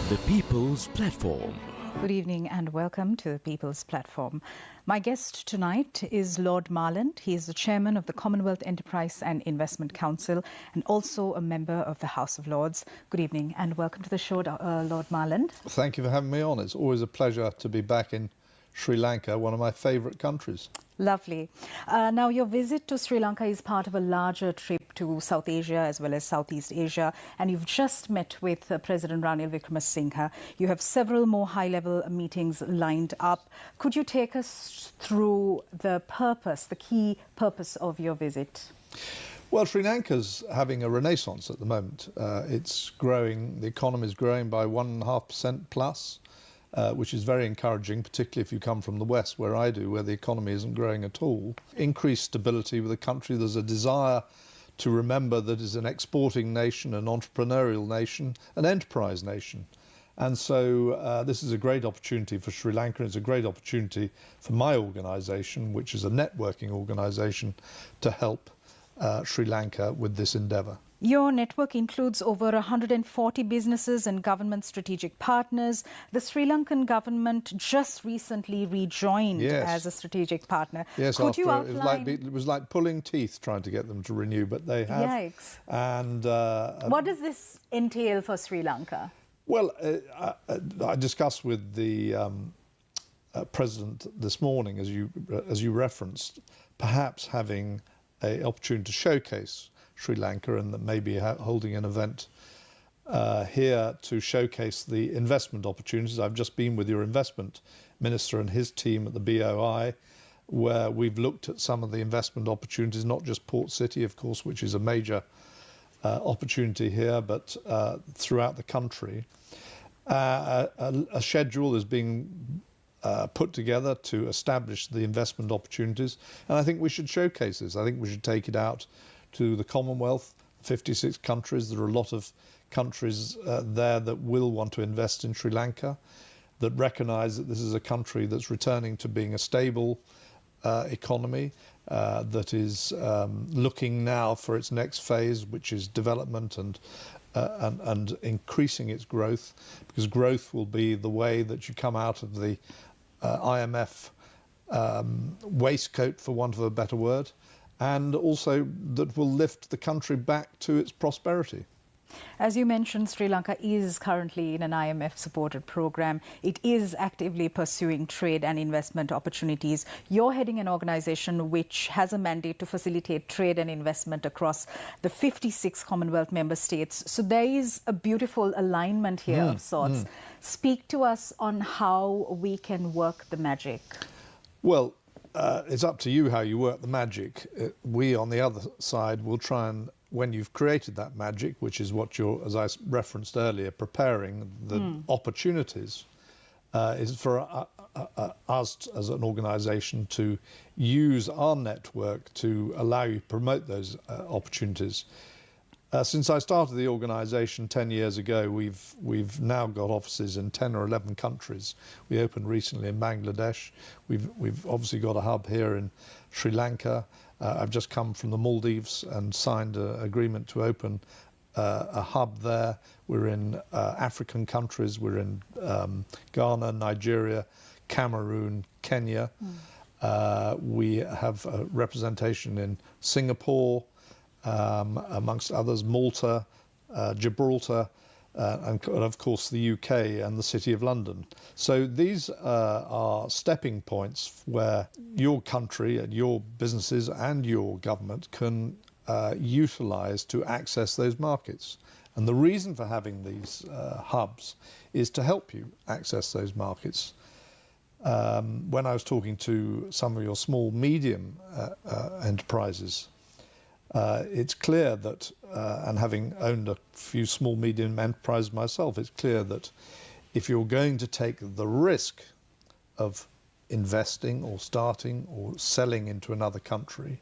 The People's Platform. Good evening and welcome to the People's Platform. My guest tonight is Lord Marland. He is the chairman of the Commonwealth Enterprise and Investment Council and also a member of the House of Lords. Good evening and welcome to the show, Lord Marland. Thank you for having me on. It's always a pleasure to be back in Sri Lanka, one of my favourite countries. Lovely. Now, your visit to Sri Lanka is part of a larger trip to South Asia as well as Southeast Asia, and you've just met with President Ranil Wickremesinghe. You have several more high-level meetings lined up. Could you take us through the purpose, the key purpose of your visit? Well, Sri Lanka's having a renaissance at the moment. It's growing, the economy is growing by 1.5% plus. Which is very encouraging, particularly if you come from the West, where I do, where the economy isn't growing at all. Increased stability with the country. There's a desire to remember that it's an exporting nation, an entrepreneurial nation, an enterprise nation. And so this is a great opportunity for Sri Lanka. It's a great opportunity for my organisation, which is a networking organisation, to help Sri Lanka with this endeavour. Your network includes over 140 businesses and government strategic partners. The Sri Lankan government just recently rejoined as a strategic partner. Yes, Could you outline... it was like pulling teeth trying to get them to renew, but they have. Yikes. And what does this entail for Sri Lanka? Well, I discussed with the president this morning, as you referenced, perhaps having an opportunity to showcase Sri Lanka, and that maybe holding an event here to showcase the investment opportunities. I've just been with your investment minister and his team at the BOI, where we've looked at some of the investment opportunities, not just Port City, of course, which is a major opportunity here, but throughout the country. A schedule is being put together to establish the investment opportunities, and I think we should showcase this. I think we should take it out to the Commonwealth, 56 countries. There are a lot of countries there that will want to invest in Sri Lanka, that recognise that this is a country that's returning to being a stable economy, that is looking now for its next phase, which is development and increasing its growth, because growth will be the way that you come out of the IMF waistcoat, for want of a better word, and also that will lift the country back to its prosperity. As you mentioned, Sri Lanka is currently in an IMF-supported program. It is actively pursuing trade and investment opportunities. You're heading an organisation which has a mandate to facilitate trade and investment across the 56 Commonwealth member states. So there is a beautiful alignment here of sorts. Speak to us on how we can work the magic. Well, it's up to you how you work the magic. We, on the other side, will try and, when you've created that magic, which is what you're, as I referenced earlier, preparing the opportunities, is for us as an organisation to use our network to allow you to promote those opportunities. Since I started the organisation 10 years ago, we've now got offices in 10 or 11 countries. We opened recently in Bangladesh. We've obviously got a hub here in Sri Lanka. I've just come from the Maldives and signed an agreement to open a hub there. We're in African countries. We're in Ghana, Nigeria, Cameroon, Kenya. We have a representation in Singapore, amongst others, Malta, Gibraltar, and of course the UK and the City of London. So these are stepping points where your country and your businesses and your government can utilise to access those markets. And the reason for having these hubs is to help you access those markets. When I was talking to some of your small, medium enterprises, it's clear that, and having owned a few small, medium enterprises myself, it's clear that if you're going to take the risk of investing or starting or selling into another country,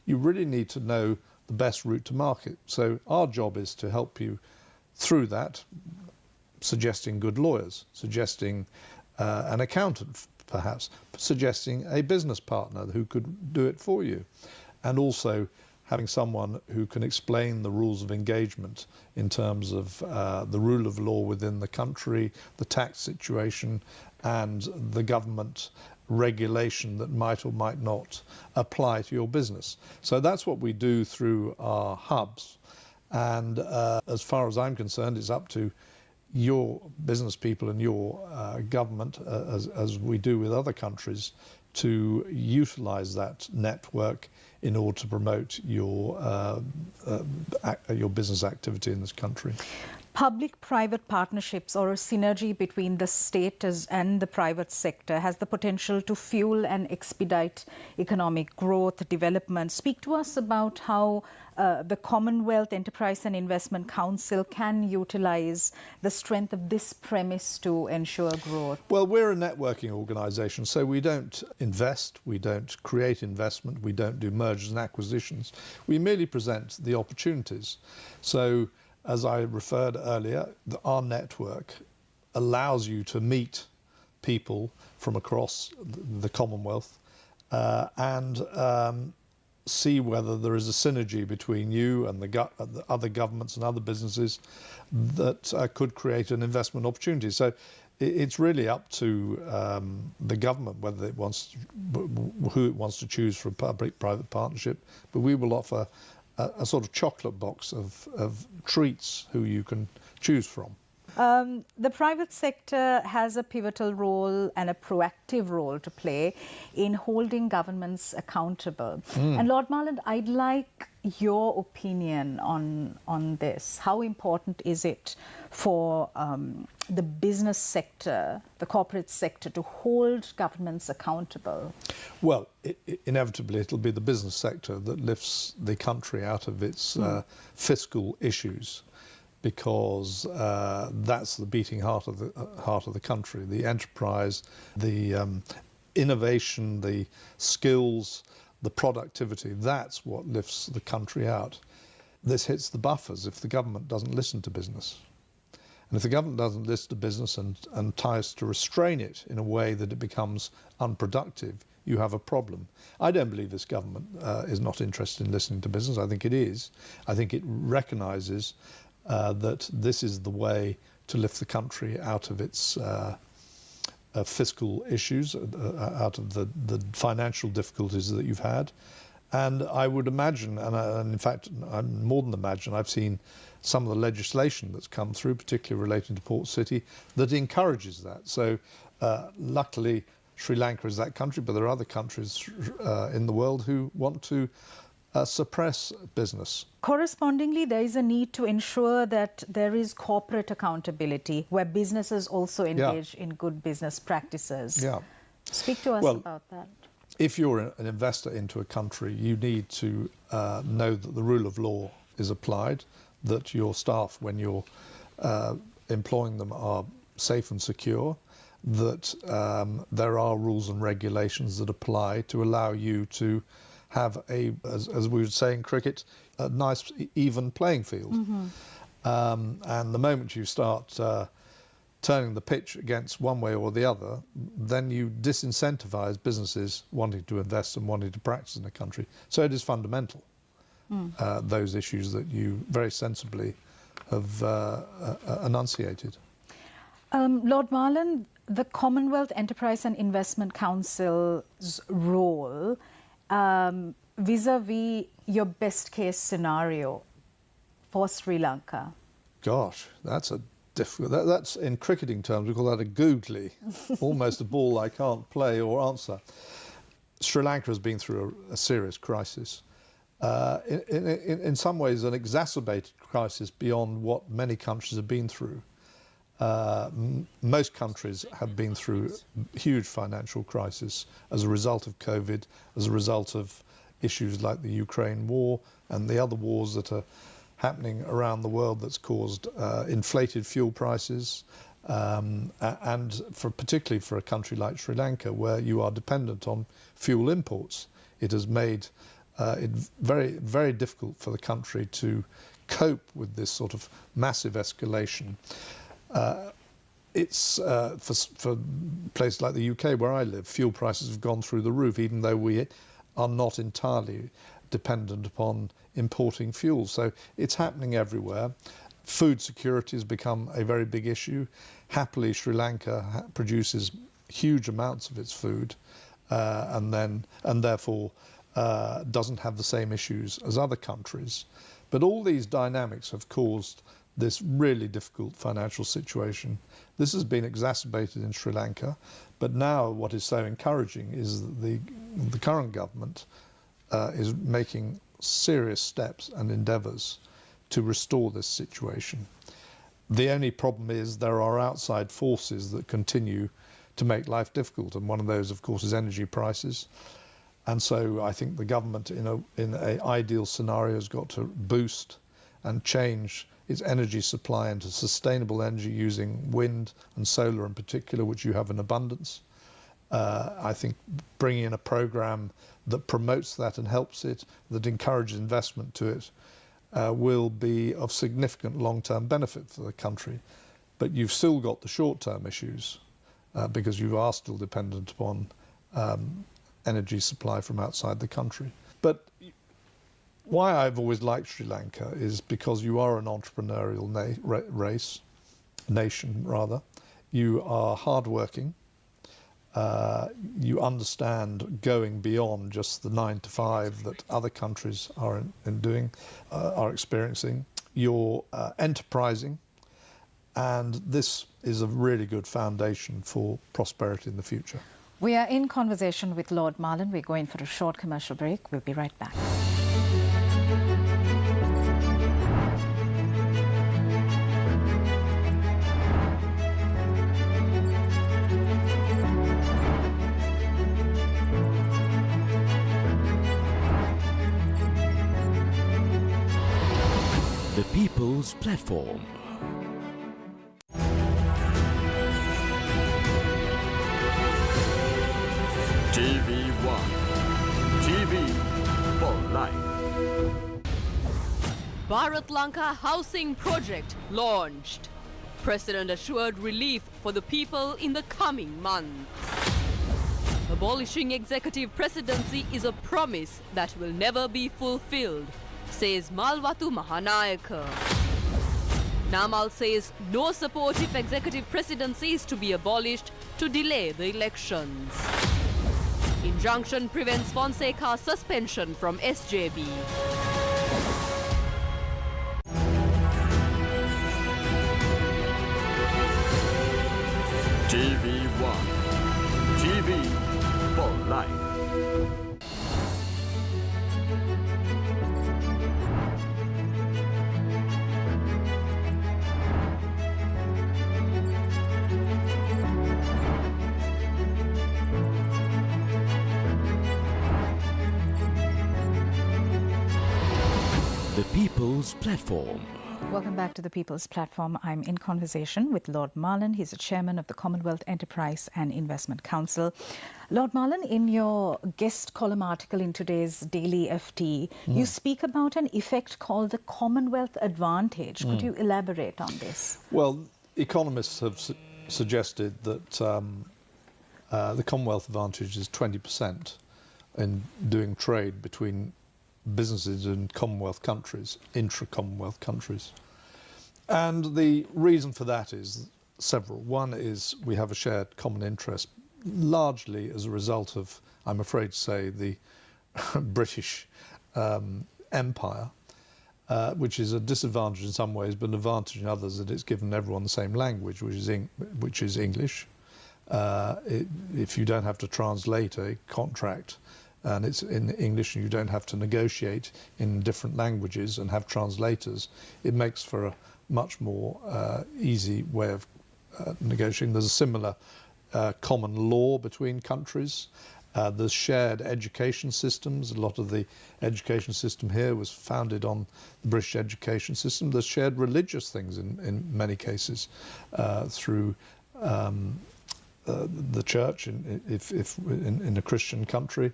you really need to know the best route to market. So our job is to help you through that, suggesting good lawyers, suggesting an accountant perhaps, suggesting a business partner who could do it for you, and also having someone who can explain the rules of engagement in terms of the rule of law within the country, the tax situation, and the government regulation that might or might not apply to your business. So that's what we do through our hubs. And as far as I'm concerned, it's up to your business people and your government, as we do with other countries, to utilise that network in order to promote your business activity in this country. Public-private partnerships, or a synergy between the state and the private sector, has the potential to fuel and expedite economic growth, development. Speak to us about how the Commonwealth Enterprise and Investment Council can utilise the strength of this premise to ensure growth. Well, we're a networking organisation, so we don't invest, we don't create investment, we don't do mergers and acquisitions. We merely present the opportunities. So, as I referred earlier, our network allows you to meet people from across the Commonwealth and see whether there is a synergy between you and the other governments and other businesses that could create an investment opportunity. So it's really up to the government whether it wants who it wants to choose for a public-private partnership, but we will offer a sort of chocolate box of treats who you can choose from. The private sector has a pivotal role and a proactive role to play in holding governments accountable. And Lord Marland, I'd like your opinion on this. How important is it for the business sector, the corporate sector, to hold governments accountable? Well, inevitably it'll be the business sector that lifts the country out of its fiscal issues, because that's the beating heart of the country. The enterprise, the innovation, the skills, the productivity, that's what lifts the country out. This hits the buffers if the government doesn't listen to business. And if the government doesn't listen to business and tries to restrain it in a way that it becomes unproductive, you have a problem. I don't believe this government is not interested in listening to business. I think it is. I think it recognises that this is the way to lift the country out of its fiscal issues, out of the financial difficulties that you've had. And I would imagine, and in fact, I'm more than imagine, I've seen some of the legislation that's come through, particularly relating to Port City, that encourages that. So luckily, Sri Lanka is that country, but there are other countries in the world who want to suppress business. Correspondingly, there is a need to ensure that there is corporate accountability where businesses also engage in good business practices. Yeah. Speak to us about that. If you're an investor into a country, you need to know that the rule of law is applied, that your staff, when you're employing them, are safe and secure, that there are rules and regulations that apply to allow you to have as we would say in cricket, a nice even playing field. And the moment you start turning the pitch against one way or the other, then you disincentivise businesses wanting to invest and wanting to practice in a country. So it is fundamental, those issues that you very sensibly have enunciated. Lord Marland, the Commonwealth Enterprise and Investment Council's role vis-a-vis your best case scenario for Sri Lanka? Gosh, that's a difficult, that's in cricketing terms, we call that a googly, almost a ball I can't play or answer. Sri Lanka has been through a serious crisis. In some ways an exacerbated crisis beyond what many countries have been through. Most countries have been through huge financial crisis as a result of COVID, as a result of issues like the Ukraine war and the other wars that are happening around the world that's caused inflated fuel prices, and particularly for a country like Sri Lanka, where you are dependent on fuel imports, it has made it very, very difficult for the country to cope with this sort of massive escalation. It's for places like the UK where I live, fuel prices have gone through the roof, even though we are not entirely dependent upon importing fuel. So it's happening everywhere. Food security has become a very big issue. Happily, Sri Lanka produces huge amounts of its food and therefore doesn't have the same issues as other countries. But all these dynamics have caused this really difficult financial situation. This has been exacerbated in Sri Lanka, but now what is so encouraging is that the current government is making serious steps and endeavours to restore this situation. The only problem is there are outside forces that continue to make life difficult, and one of those, of course, is energy prices. And so I think the government, in an ideal scenario, has got to boost and change its energy supply into sustainable energy using wind and solar in particular, which you have in abundance. I think bringing in a programme that promotes that and helps it, that encourages investment to it, will be of significant long-term benefit for the country. But you've still got the short-term issues because you are still dependent upon energy supply from outside the country. But why I've always liked Sri Lanka is because you are an entrepreneurial nation. You are hardworking. You understand going beyond just the 9 to 5 that other countries are experiencing. You're enterprising, and this is a really good foundation for prosperity in the future. We are in conversation with Lord Marland. We're going for a short commercial break. We'll be right back. The People's Platform. TV1. TV for life. Bharat Lanka housing project launched. President assured relief for the people in the coming months. Abolishing executive presidency is a promise that will never be fulfilled, says Malwatu Mahanayaka. Namal says no support if executive presidency is to be abolished to delay the elections. Injunction prevents Fonseca suspension from SJB. TV1. TV for life. The People's Platform. Welcome back to the People's Platform. I'm in conversation with Lord Marland. He's the chairman of the Commonwealth Enterprise and Investment Council. Lord Marland, in your guest column article in today's Daily FT, you speak about an effect called the Commonwealth advantage. Could you elaborate on this? Well, economists have suggested that the Commonwealth advantage is 20% in doing trade between businesses in Commonwealth countries, intra-Commonwealth countries. And the reason for that is several. One is we have a shared common interest, largely as a result of, I'm afraid to say, the British Empire, which is a disadvantage in some ways, but an advantage in others, that it's given everyone the same language, which is English. If you don't have to translate a contract, and it's in English, and you don't have to negotiate in different languages and have translators, it makes for a much more easy way of negotiating. There's a similar common law between countries. There's shared education systems. A lot of the education system here was founded on the British education system. There's shared religious things in many cases through the church in a Christian country.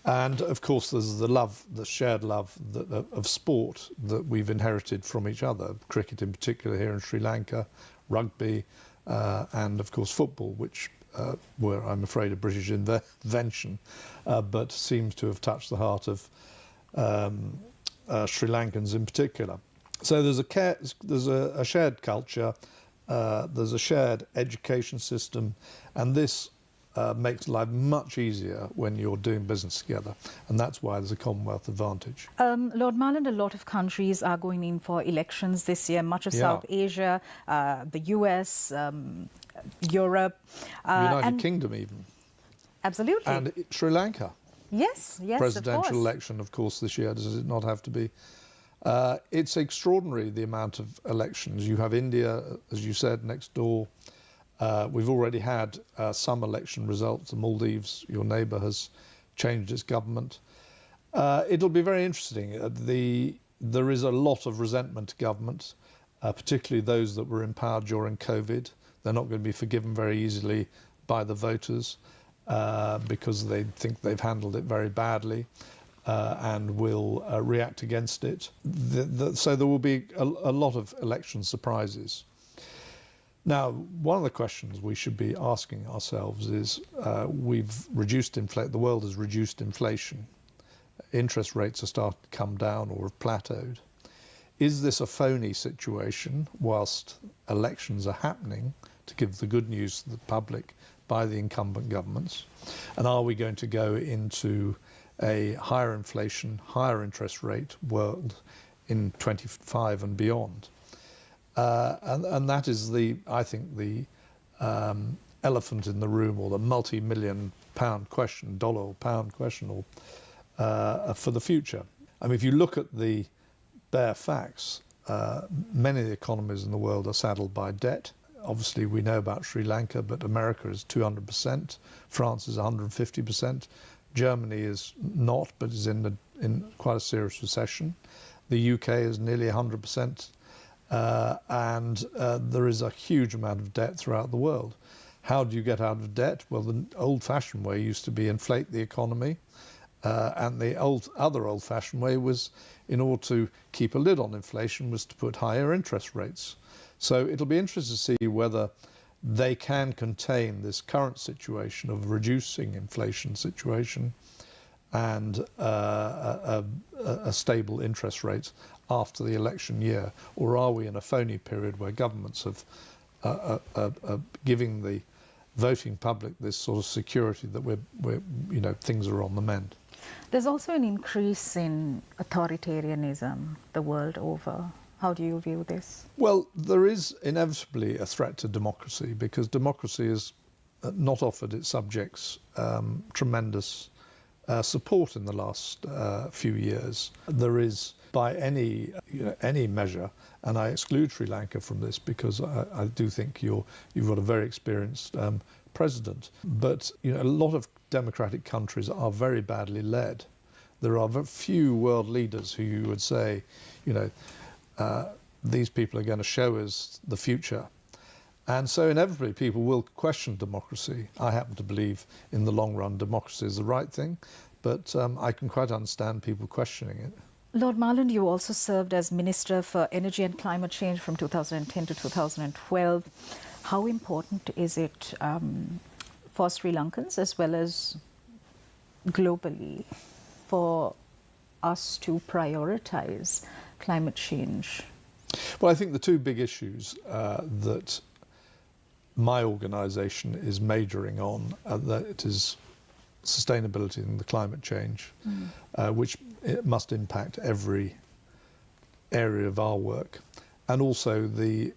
And of course, there's the shared love of sport that we've inherited from each other. Cricket, in particular, here in Sri Lanka, rugby, and of course football, which were, I'm afraid, a British invention, but seems to have touched the heart of Sri Lankans in particular. So there's a shared culture, there's a shared education system, and this makes life much easier when you're doing business together, and that's why there's a Commonwealth advantage. Lord Marland, a lot of countries are going in for elections this year, much of South Asia, the US, Europe. United Kingdom even. Absolutely. And Sri Lanka. Yes, yes, Presidential of course. election, of course, this year, does it not have to be? It's extraordinary, the amount of elections. You have India, as you said, next door. We've already had some election results. The Maldives, your neighbour, has changed its government. It'll be very interesting. There is a lot of resentment to government, particularly those that were in power during COVID. They're not going to be forgiven very easily by the voters because they think they've handled it very badly and will react against it. So there will be a lot of election surprises. Now, one of the questions we should be asking ourselves is, we've reduced inflation, the world has reduced inflation. Interest rates are starting to come down or have plateaued. Is this a phony situation whilst elections are happening to give the good news to the public by the incumbent governments? And are we going to go into a higher inflation, higher interest rate world in 25 and beyond? And that is I think the elephant in the room, or the multi-million pound question, dollar or pound question, or for the future. I mean, if you look at the bare facts, many of the economies in the world are saddled by debt. Obviously, we know about Sri Lanka, but America is 200%, France is 150%, Germany is not, but is in quite a serious recession. The UK is nearly 100%. And there is a huge amount of debt throughout the world. How do you get out of debt? Well, the old-fashioned way used to be inflate the economy, and the other old-fashioned way was, in order to keep a lid on inflation, was to put higher interest rates. So it'll be interesting to see whether they can contain this current situation of reducing inflation situation and a stable interest rate after the election year, or are we in a phony period where governments are giving the voting public this sort of security that we're things are on the mend? There's also an increase in authoritarianism the world over. How do you view this? Well, there is inevitably a threat to democracy, because democracy has not offered its subjects tremendous support in the last few years. There is, by any measure, and I exclude Sri Lanka from this because I do think you've got a very experienced president, but a lot of democratic countries are very badly led. There are few world leaders who you would say, these people are going to show us the future. And so inevitably people will question democracy. I happen to believe in the long run democracy is the right thing, but I can quite understand people questioning it. Lord Marland, you also served as Minister for Energy and Climate Change from 2010 to 2012. How important is it for Sri Lankans as well as globally for us to prioritize climate change? Well, I think the two big issues that my organisation is majoring on, that is sustainability and the climate change, which it must impact every area of our work, and also the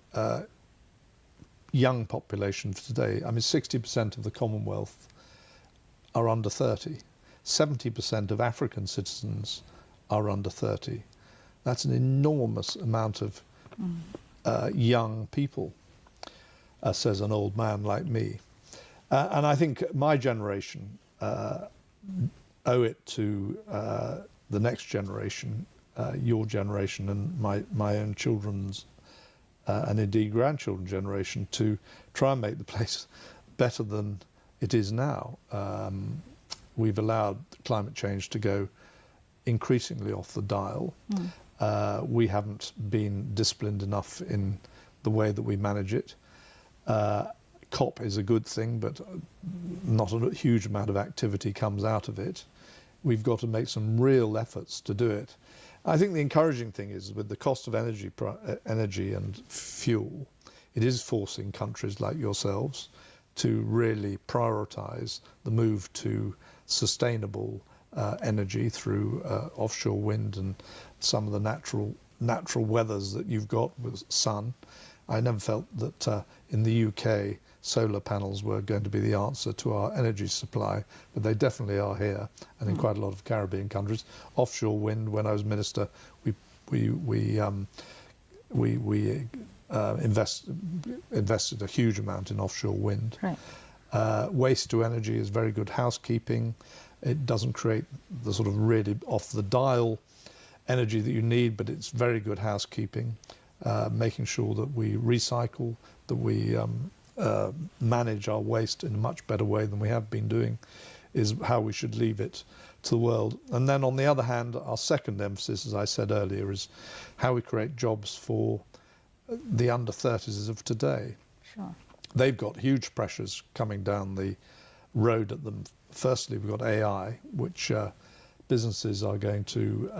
young population of today. I mean, 60% of the Commonwealth are under 30. 70% of African citizens are under 30. That's an enormous amount of young people, says an old man like me. And I think my generation owe it to the next generation, your generation and my own children's and indeed grandchildren's generation, to try and make the place better than it is now. We've allowed climate change to go increasingly off the dial. We haven't been disciplined enough in the way that we manage it. COP is a good thing, but not a huge amount of activity comes out of it. we've got to make some real efforts to do it. I think the encouraging thing is with the cost of energy and fuel, it is forcing countries like yourselves to really prioritise the move to sustainable energy through offshore wind and some of the natural weathers that you've got with sun. I never felt that in the UK solar panels were going to be the answer to our energy supply, but they definitely are here and in quite a lot of Caribbean countries. Offshore wind, when I was minister, we invested a huge amount in offshore wind. Right. Waste to energy is very good housekeeping. It doesn't create the sort of really off-the-dial energy that you need, but it's very good housekeeping, making sure that we recycle, that we manage our waste in a much better way than we have been doing, is how we should leave it to the world. And then on the other hand, our second emphasis, as I said earlier, is how we create jobs for the under 30s of today. Sure. They've got huge pressures coming down the road at them. Firstly, we've got AI, which businesses are going to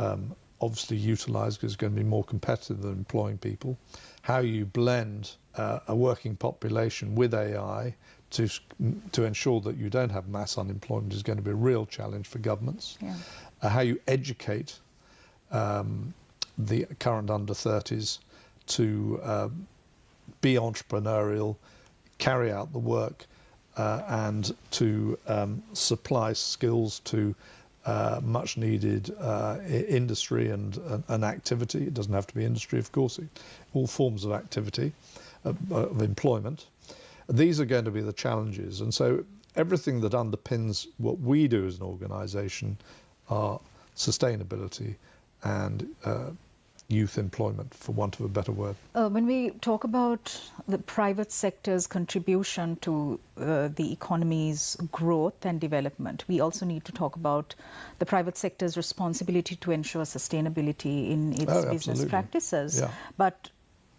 obviously utilise because it's going to be more competitive than employing people. How you blend a working population with AI to ensure that you don't have mass unemployment is going to be a real challenge for governments. Yeah. How you educate the current under 30s to be entrepreneurial, carry out the work, and to supply skills to much needed industry and activity. It doesn't have to be industry, of course, all forms of activity, of employment. These are going to be the challenges. And so everything that underpins what we do as an organisation are sustainability and youth employment, for want of a better word. When we talk about the private sector's contribution to the economy's growth and development, we also need to talk about the private sector's responsibility to ensure sustainability in its business absolutely. practices. Yeah. But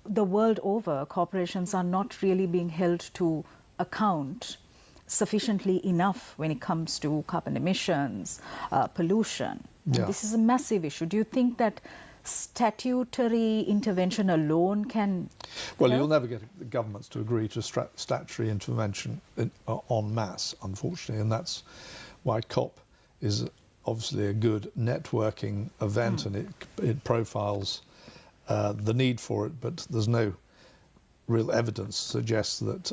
the world over, corporations are not really being held to account sufficiently enough when it comes to carbon emissions, pollution. And Yeah. this is a massive issue. Do you think that statutory intervention alone can Well, help? you'll never get the governments to agree to statutory intervention en masse, unfortunately, and that's why COP is obviously a good networking event, and it profiles the need for it, but there's no real evidence to suggest that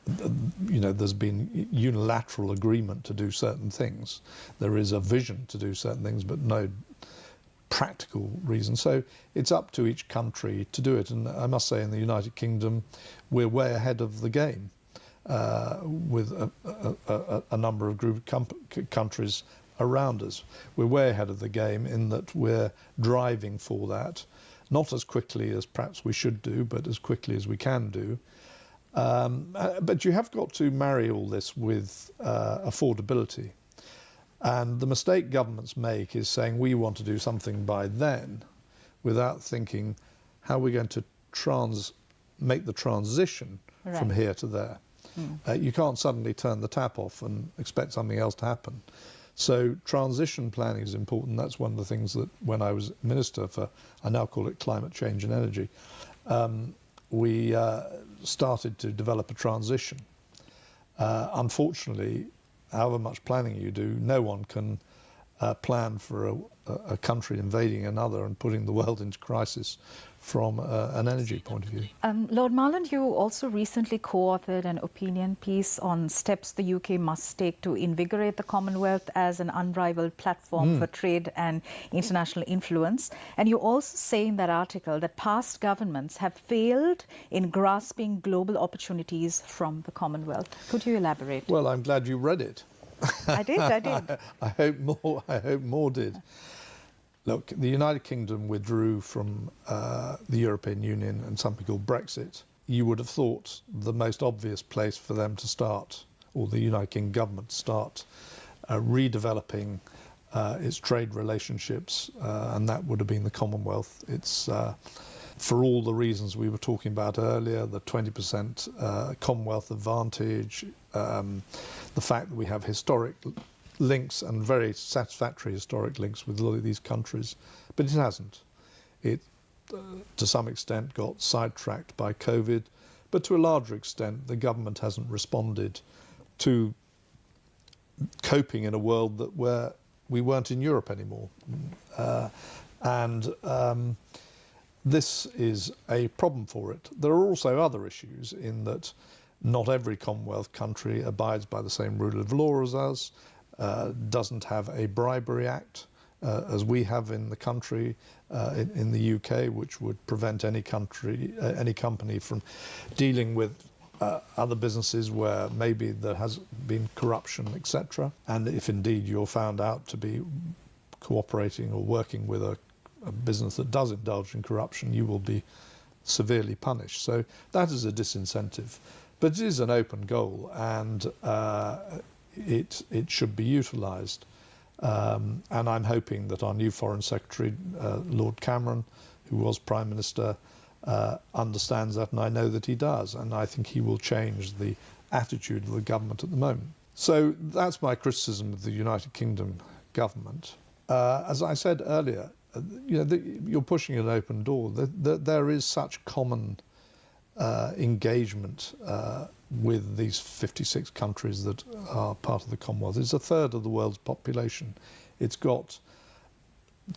there's been unilateral agreement to do certain things. There is a vision to do certain things, but no practical reason. So it's up to each country to do it. And I must say, in the United Kingdom, we're way ahead of the game with a number of group countries around us. We're way ahead of the game in that we're driving for that, not as quickly as perhaps we should do, but as quickly as we can do. But you have got to marry all this with affordability. And the mistake governments make is saying we want to do something by then without thinking how we're going to make the transition from here to there. You can't suddenly turn the tap off and expect something else to happen. So transition planning is important. That's one of the things that when I was Minister for, I now call it Climate Change and Energy, we started to develop a transition. Unfortunately, however much planning you do, no one can plan for a country invading another and putting the world into crisis from an energy point of view. Lord Marland, you also recently co-authored an opinion piece on steps the UK must take to invigorate the Commonwealth as an unrivaled platform for trade and international influence. And you also say in that article that past governments have failed in grasping global opportunities from the Commonwealth. Could you elaborate? Well, I'm glad you read it. I did. I hope more did. Look, the United Kingdom withdrew from the European Union and something called Brexit. You would have thought the most obvious place for them to start, or the United Kingdom government to start redeveloping its trade relationships, and that would have been the Commonwealth. It's for all the reasons we were talking about earlier, the 20% Commonwealth advantage, the fact that we have historic links and very satisfactory historic links with a lot of these countries, but it hasn't. It, to some extent, got sidetracked by COVID, but to a larger extent, the government hasn't responded to coping in a world where we weren't in Europe anymore. This is a problem for it. There are also other issues in that not every Commonwealth country abides by the same rule of law as us, doesn't have a bribery act as we have in the country, in the UK, which would prevent any company from dealing with other businesses where maybe there has been corruption, etc. And if indeed you're found out to be cooperating or working with a business that does indulge in corruption, you will be severely punished. So that is a disincentive. But it is an open goal, and it should be utilised. And I'm hoping that our new Foreign Secretary, Lord Cameron, who was Prime Minister, understands that, and I know that he does, and I think he will change the attitude of the government at the moment. So that's my criticism of the United Kingdom government. As I said earlier, you're pushing an open door. There is such common engagement with these 56 countries that are part of the Commonwealth. It's a third of the world's population. It's got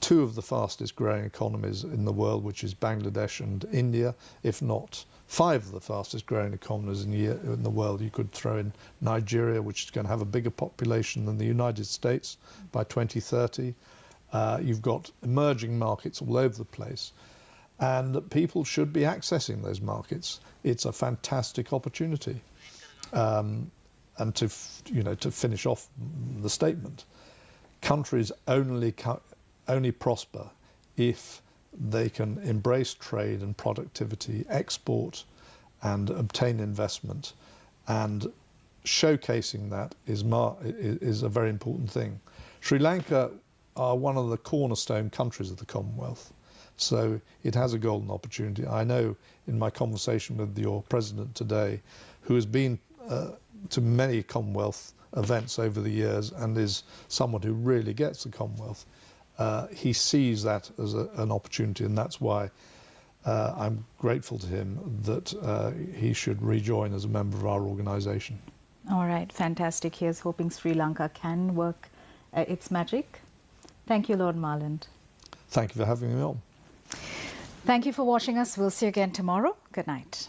two of the fastest growing economies in the world, which is Bangladesh and India, if not 5 of the fastest growing economies in the world. You could throw in Nigeria, which is going to have a bigger population than the United States by 2030. You've got emerging markets all over the place, and people should be accessing those markets. It's a fantastic opportunity. And to finish off the statement, countries only prosper if they can embrace trade and productivity, export and obtain investment, and showcasing that is a very important thing. Sri Lanka are one of the cornerstone countries of the Commonwealth, so it has a golden opportunity. I know in my conversation with your president today, who has been to many Commonwealth events over the years and is someone who really gets the Commonwealth, he sees that as an opportunity, and that's why I'm grateful to him that he should rejoin as a member of our organisation. All right, fantastic. Here's hoping Sri Lanka can work its magic. Thank you, Lord Marland. Thank you for having me on. Thank you for watching us. We'll see you again tomorrow. Good night.